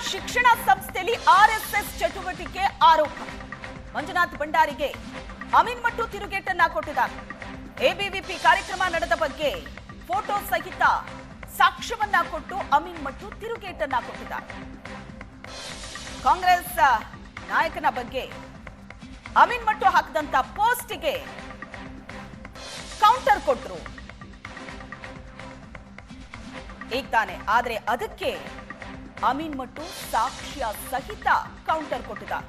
ಶಿಕ್ಷಣ ಸಂಸ್ಥೆಯಲ್ಲಿ ಆರ್ಎಸ್ಎಸ್ ಚಟುವಟಿಕೆ ಆರೋಪ. ಮಂಜುನಾಥ್ ಭಂಡಾರಿಗೆ ಅಮೀನ್ ಮಟ್ಟು ತಿರುಗೇಟನ್ನ ಕೊಟ್ಟಿದ್ದಾರೆ. ಎಬಿವಿಪಿ ಕಾರ್ಯಕ್ರಮ ನಡೆದ ಬಗ್ಗೆ ಫೋಟೋ ಸಹಿತ ಸಾಕ್ಷ್ಯವನ್ನ ಕೊಟ್ಟು ಅಮೀನ್ ಮಟ್ಟು ತಿರುಗೇಟನ್ನ ಕೊಟ್ಟಿದ್ದಾರೆ. ಕಾಂಗ್ರೆಸ್ ನಾಯಕನ ಬಗ್ಗೆ ಅಮೀನ್ ಮಟ್ಟು ಹಾಕಿದಂತ ಪೋಸ್ಟ್ಗೆ ಕೌಂಟರ್ ಕೊಟ್ಟರು ಈಗ ತಾನೆ. ಆದ್ರೆ ಅದಕ್ಕೆ ಅಮೀನ್ ಮಟ್ಟು ಸಾಕ್ಷ್ಯ ಸಹಿತ ಕೌಂಟರ್ ಕೊಟ್ಟಿದ್ದಾರೆ.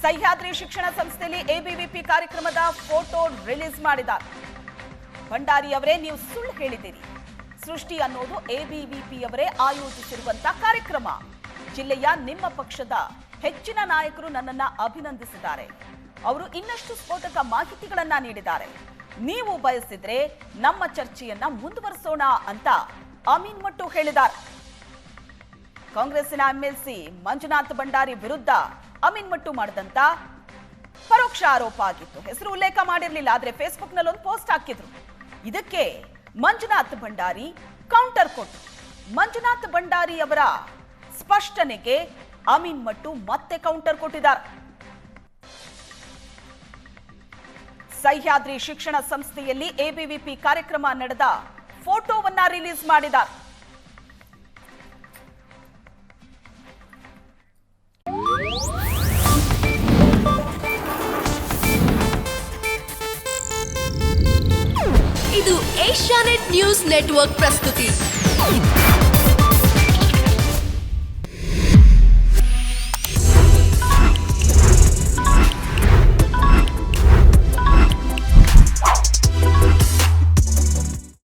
ಸಹ್ಯಾದ್ರಿ ಶಿಕ್ಷಣ ಸಂಸ್ಥೆಯಲ್ಲಿ ಎಬಿವಿಪಿ ಕಾರ್ಯಕ್ರಮದ ಫೋಟೋ ರಿಲೀಸ್ ಮಾಡಿದ್ದಾರೆ. ಭಂಡಾರಿ ಅವರೇ, ನೀವು ಸುಳ್ಳು ಹೇಳಿದ್ದೀರಿ. ಸೃಷ್ಟಿ ಅನ್ನೋದು ಎಬಿವಿಪಿ ಅವರೇ ಆಯೋಜಿಸಿರುವಂತಹ ಕಾರ್ಯಕ್ರಮ. ಜಿಲ್ಲೆಯ ನಿಮ್ಮ ಪಕ್ಷದ ಹೆಚ್ಚಿನ ನಾಯಕರು ನನ್ನನ್ನ ಅಭಿನಂದಿಸಿದ್ದಾರೆ. ಅವರು ಇನ್ನಷ್ಟು ಸ್ಫೋಟಕ ಮಾಹಿತಿಗಳನ್ನ ನೀಡಿದ್ದಾರೆ. ನೀವು ಬಯಸಿದ್ರೆ ನಮ್ಮ ಚರ್ಚೆಯನ್ನ ಮುಂದುವರಿಸೋಣ ಅಂತ ಅಮೀನ್ ಮಟ್ಟು ಹೇಳಿದ್ದಾರೆ. ಕಾಂಗ್ರೆಸ್ಸಿನ ಎಂಎಲ್ಸಿ ಮಂಜುನಾಥ್ ಭಂಡಾರಿ ವಿರುದ್ಧ ಅಮೀನ್ ಮಟ್ಟು ಮಾಡಿದಂತ ಪರೋಕ್ಷ ಆರೋಪ ಆಗಿತ್ತು. ಹೆಸರು ಉಲ್ಲೇಖ ಮಾಡಿರಲಿಲ್ಲ, ಆದ್ರೆ ಫೇಸ್ಬುಕ್ ನಲ್ಲಿ ಒಂದು ಪೋಸ್ಟ್ ಹಾಕಿದ್ರು. ಇದಕ್ಕೆ ಮಂಜುನಾಥ್ ಭಂಡಾರಿ ಕೌಂಟರ್ ಕೊಟ್ಟರು. ಮಂಜುನಾಥ್ ಭಂಡಾರಿ ಅವರ ಸ್ಪಷ್ಟನೆಗೆ ಅಮೀನ್ ಮಟ್ಟು ಮತ್ತೆ ಕೌಂಟರ್ ಕೊಟ್ಟಿದ್ದಾರೆ. ಸಹ್ಯಾದ್ರಿ ಶಿಕ್ಷಣ ಸಂಸ್ಥೆಯಲ್ಲಿ ಎಬಿವಿಪಿ ಕಾರ್ಯಕ್ರಮ ನಡೆದ ಫೋಟೋವನ್ನ ರಿಲೀಸ್ ಮಾಡಿದ್ದಾರೆ. ಇದು ಏಷ್ಯಾನೆಟ್ ನ್ಯೂಸ್ ನೆಟ್ವರ್ಕ್ ಪ್ರಸ್ತುತಿ.